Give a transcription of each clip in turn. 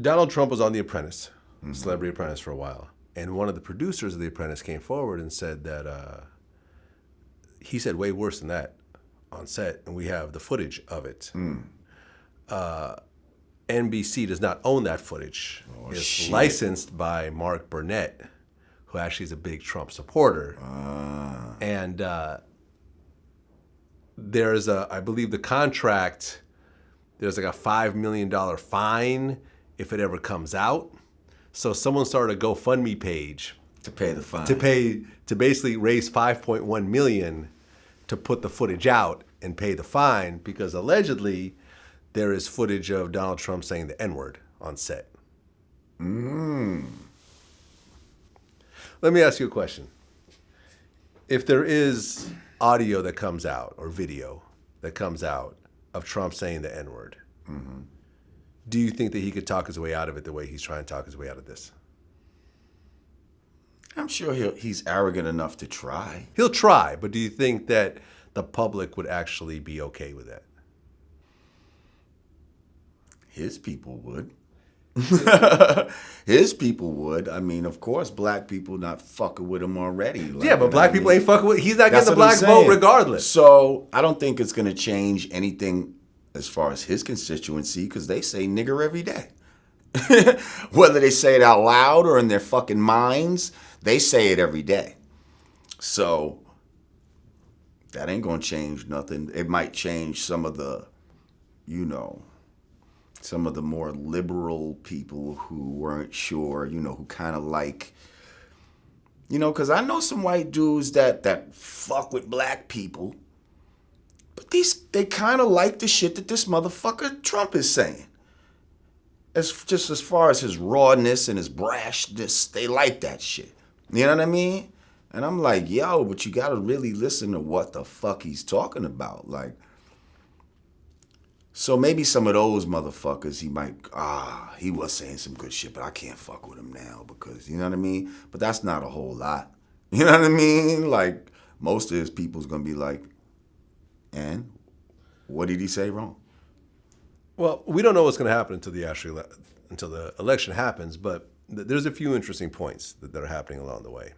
Donald Trump was on The Apprentice, Celebrity Apprentice, for a while. And one of the producers of The Apprentice came forward and said that he said way worse than that on set, and we have the footage of it. NBC does not own that footage. It's licensed by Mark Burnett, who actually is a big Trump supporter. And there's I believe the contract, there's like a $5 million fine if it ever comes out. So someone started a GoFundMe page to pay the fine. To basically raise $5.1 million to put the footage out and pay the fine, because allegedly there is footage of Donald Trump saying the N-word on set. Let me ask you a question. If there is audio that comes out or video that comes out of Trump saying the N-word, do you think that he could talk his way out of it the way he's trying to talk his way out of this? I'm sure he's arrogant enough to try. He'll try, but do you think that the public would actually be okay with that? His people would. His people would. I mean, of course, black people not fucking with him already. Like, yeah, but black people ain't fucking with. He's not getting the black vote regardless. So I don't think it's going to change anything as far as his constituency, because they say nigger every day. Whether they say it out loud or in their fucking minds, they say it every day. So that ain't going to change nothing. It might change some of the, some of the more liberal people who weren't sure, who kind of like, because I know some white dudes that fuck with black people, but they kind of like the shit that this motherfucker Trump is saying. As far as his rawness and his brashness, they like that shit. You know what I mean? And I'm like, yo, but you got to really listen to what the fuck he's talking about. Like, so maybe some of those motherfuckers, he was saying some good shit, but I can't fuck with him now because, you know what I mean? But that's not a whole lot. You know what I mean? Like, most of his people's going to be like, and what did he say wrong? Well, we don't know what's going to happen until the election happens, but there's a few interesting points that are happening along the way.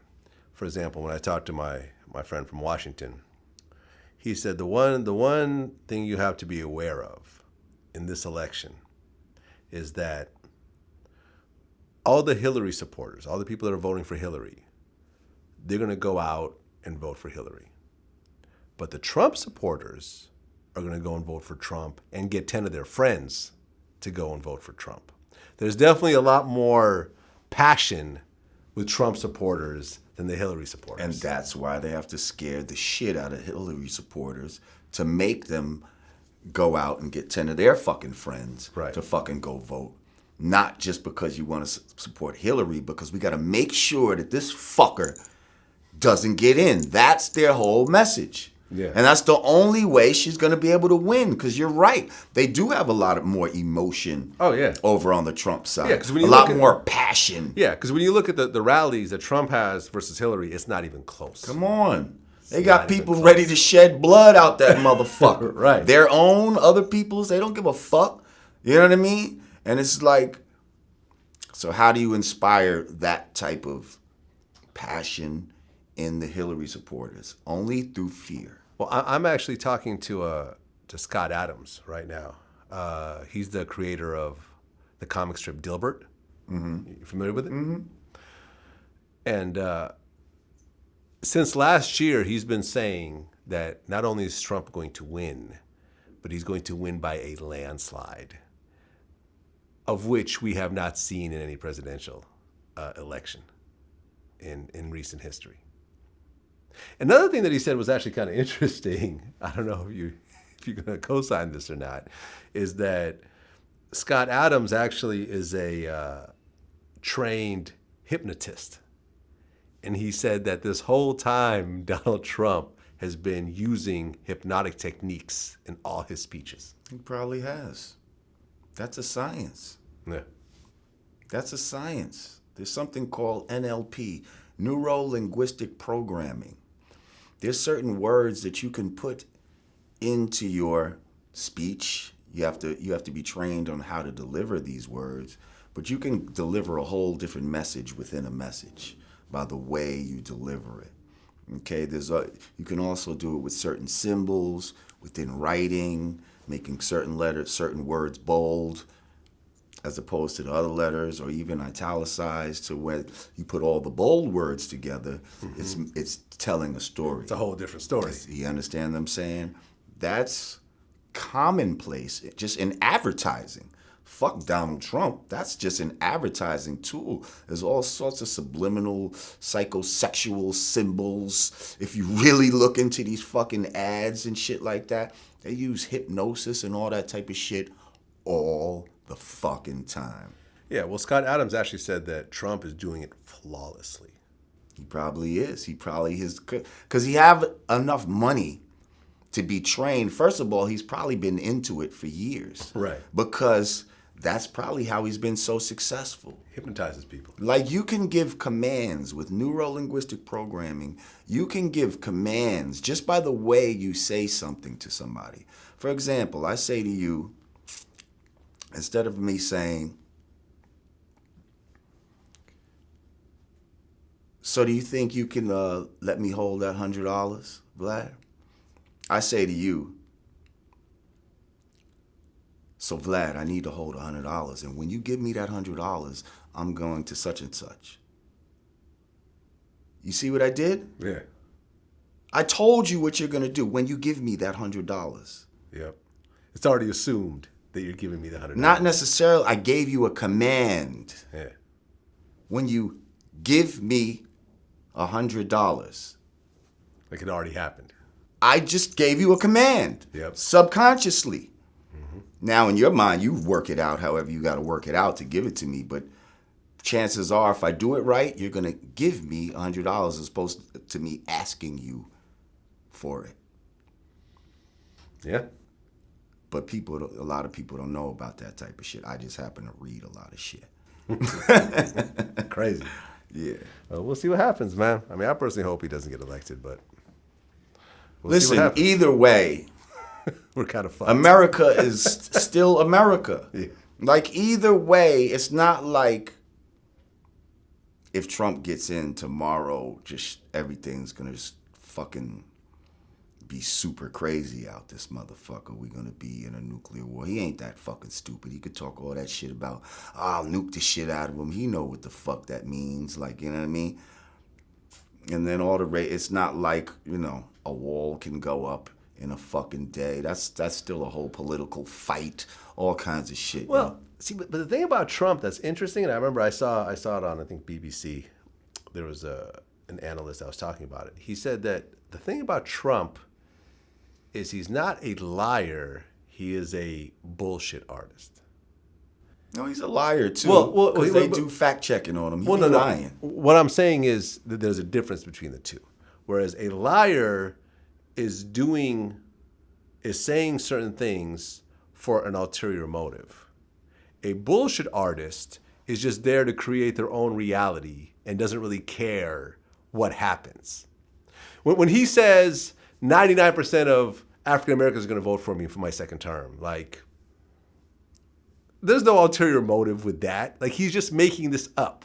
For example, when I talked to my friend from Washington, he said the one thing you have to be aware of in this election is that all the Hillary supporters, all the people that are voting for Hillary, they're going to go out and vote for Hillary. But the Trump supporters are going to go and vote for Trump and get 10 of their friends to go and vote for Trump. There's definitely a lot more passion with Trump supporters than the Hillary supporters. And that's why they have to scare the shit out of Hillary supporters to make them go out and get 10 of their fucking friends to fucking go vote. Not just because you want to support Hillary, because we got to make sure that this fucker doesn't get in. That's their whole message. Yeah. And that's the only way she's going to be able to win, because you're right. They do have a lot more emotion over on the Trump side. Yeah, when you a lot more passion. Yeah, because when you look at the rallies that Trump has versus Hillary, it's not even close. Come on. They got people ready to shed blood out that motherfucker. Right. Their own, other people's, they don't give a fuck. You know what I mean? And it's like, so how do you inspire that type of passion in the Hillary supporters? Only through fear. Well, I'm actually talking to Scott Adams right now. He's the creator of the comic strip Dilbert. Mm-hmm. You familiar with it? Mm-hmm. And since last year, he's been saying that not only is Trump going to win, but he's going to win by a landslide, of which we have not seen in any presidential election in recent history. Another thing that he said was actually kind of interesting, I don't know if you're going to co-sign this or not, is that Scott Adams actually is a trained hypnotist. And he said that this whole time, Donald Trump has been using hypnotic techniques in all his speeches. He probably has. That's a science. Yeah. That's a science. There's something called NLP, Neuro-Linguistic Programming. There's certain words that you can put into your speech. You have to be trained on how to deliver these words, but you can deliver a whole different message within a message by the way you deliver it. Okay, you can also do it with certain symbols, within writing, making certain letters, certain words bold, as opposed to the other letters, or even italicized, to where you put all the bold words together. It's telling a story. It's a whole different story. You understand what I'm saying? That's commonplace, just in advertising. Fuck Donald Trump. That's just an advertising tool. There's all sorts of subliminal, psychosexual symbols. If you really look into these fucking ads and shit like that, they use hypnosis and all that type of shit all the fucking time. Yeah, well, Scott Adams actually said that Trump is doing it flawlessly. He probably is. He probably is. Because he have enough money to be trained. First of all, he's probably been into it for years. Right. Because that's probably how he's been so successful. Hypnotizes people. Like, you can give commands with neuro-linguistic programming. You can give commands just by the way you say something to somebody. For example, I say to you, instead of me saying, so do you think you can let me hold that $100, Vlad? I say to you, so Vlad, I need to hold $100, and when you give me that $100, I'm going to such and such. You see what I did? Yeah. I told you what you're going to do when you give me that $100. Yep. It's already assumed that you're giving me the $100. Not necessarily. I gave you a command. Yeah. When you give me $100, Like it already happened. I just gave you a command. Yep. Subconsciously. Now, in your mind, you work it out however you got to work it out to give it to me. But chances are, if I do it right, you're going to give me $100 as opposed to me asking you for it. Yeah. But a lot of people don't know about that type of shit. I just happen to read a lot of shit. Crazy. Yeah. Well, we'll see what happens, man. I mean, I personally hope he doesn't get elected, but we'll see what Listen, happens. either way, We're kind of fucked. America is still America. Yeah. Like, either way, it's not like if Trump gets in tomorrow, just everything's going to just fucking be super crazy out this motherfucker. We're going to be in a nuclear war. He ain't that fucking stupid. He could talk all that shit about, I'll nuke the shit out of him. He know what the fuck that means. Like, you know what I mean? And then it's not like, a wall can go up in a fucking day. That's still a whole political fight, all kinds of shit. Well, see, but the thing about Trump that's interesting, and I remember I saw it on, I think, BBC. There was an analyst that was talking about it. He said that the thing about Trump is he's not a liar. He is a bullshit artist. No, he's a liar too. Well, because they do fact checking on him. He's no. lying. What I'm saying is that there's a difference between the two. Whereas a liar is saying certain things for an ulterior motive. A bullshit artist is just there to create their own reality and doesn't really care what happens. When he says 99% of African Americans are going to vote for me for my second term, like, there's no ulterior motive with that. Like, he's just making this up.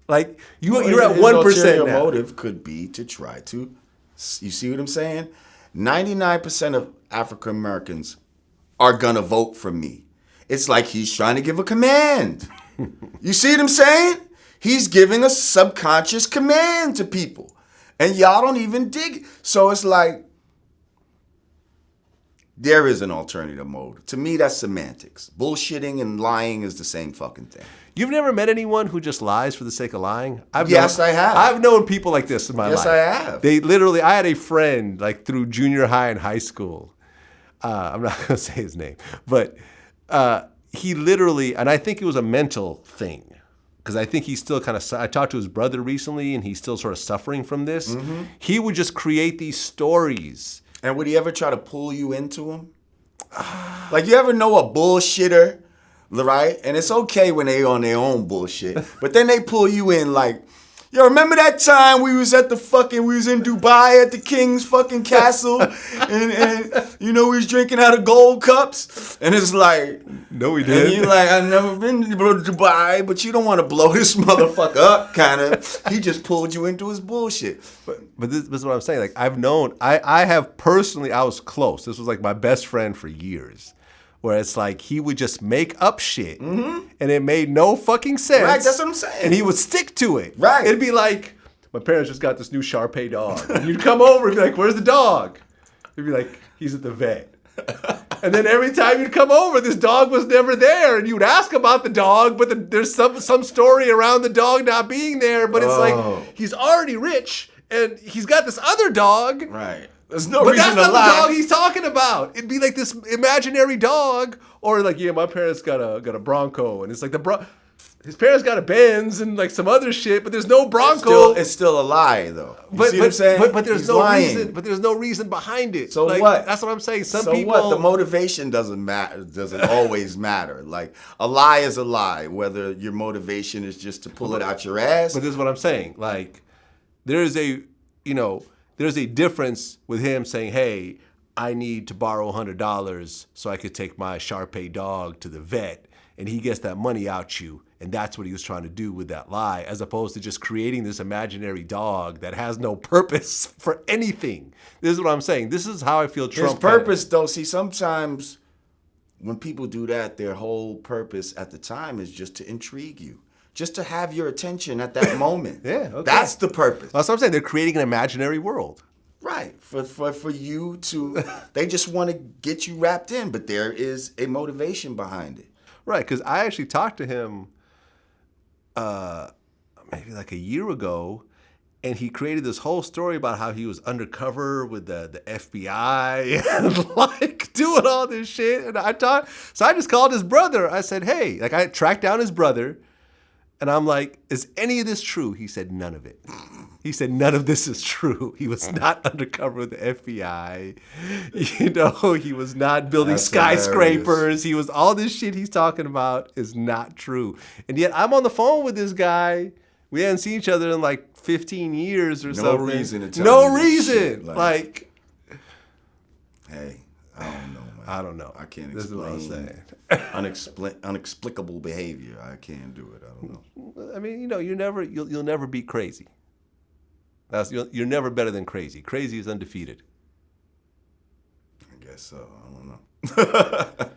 Like, you're at 1% ulterior now. motive could be to try to, you see what I'm saying? 99% of African Americans are gonna vote for me. It's like he's trying to give a command. You see what I'm saying? He's giving a subconscious command to people. And y'all don't even dig it. So it's like, there is an alternative mode. To me, that's semantics. Bullshitting and lying is the same fucking thing. You've never met anyone who just lies for the sake of lying? Yes, I have. I've known people like this in my life. Yes, I have. I had a friend like through junior high and high school. I'm not going to say his name, but he literally, and I think it was a mental thing, because I think he's still I talked to his brother recently, and he's still sort of suffering from this. Mm-hmm. He would just create these stories. And would he ever try to pull you into them? Like, you ever know a bullshitter, right? And it's okay when they on their own bullshit, but then they pull you in like, Yo, remember that time we was in Dubai at the King's fucking castle, and we was drinking out of gold cups, and it's like, no, we and didn't. you like, I've never been to Dubai, but you don't want to blow this motherfucker up, kind of. He just pulled you into his bullshit. But this is what I'm saying. Like, I have personally, I was close. This was like my best friend for years. Where it's like he would just make up shit, and it made no fucking sense. Right, that's what I'm saying. And he would stick to it. Right. It'd be like, my parents just got this new Shar-Pei dog. And you'd come over and be like, where's the dog? You'd be like, he's at the vet. And then every time you'd come over, this dog was never there. And you would ask about the dog, but there's some story around the dog not being there. But it's like, he's already rich, and he's got this other dog. Right. There's no But reason that's to not lie. the dog he's talking about. It'd be like this imaginary dog, or like, yeah, my parents got a Bronco, and it's like his parents got a Benz and like some other shit, but there's no Bronco. It's still a lie, though. But See what I'm saying? But there's He's no lying. reason. But there's no reason behind it. So like, what? That's what I'm saying. Some So people. what? The motivation doesn't matter. Doesn't always matter. Like, a lie is a lie, whether your motivation is just to pull it out your ass. But this is what I'm saying. Like, there's a difference with him saying, hey, I need to borrow $100 so I could take my Shar-Pei dog to the vet, and he gets that money out you, and that's what he was trying to do with that lie, as opposed to just creating this imaginary dog that has no purpose for anything. This is what I'm saying. This is how I feel Trump. His purpose, though, see, sometimes when people do that, their whole purpose at the time is just to intrigue you. Just to have your attention at that moment. Yeah, okay. That's the purpose. That's what I'm saying. They're creating an imaginary world. Right. For you to, they just want to get you wrapped in, but there is a motivation behind it. Right, because I actually talked to him maybe like a year ago, and he created this whole story about how he was undercover with the FBI and like doing all this shit. And so I just called his brother. I said, hey, like I tracked down his brother, and I'm like, is any of this true? He said, none of it. He said, none of this is true. He was not undercover with the FBI. He was not building That's skyscrapers. hilarious. He was, all this shit he's talking about is not true. And yet I'm on the phone with this guy. We hadn't seen each other in like 15 years or something. No reason to tell No me this reason. shit, Like, hey, I don't know, man. I don't know. I can't This is what I'm explain saying. unexplicable behavior. I can't do it. I don't know. I mean, you'll never beat crazy. You're never better than crazy. Crazy is undefeated. I guess so. I don't know.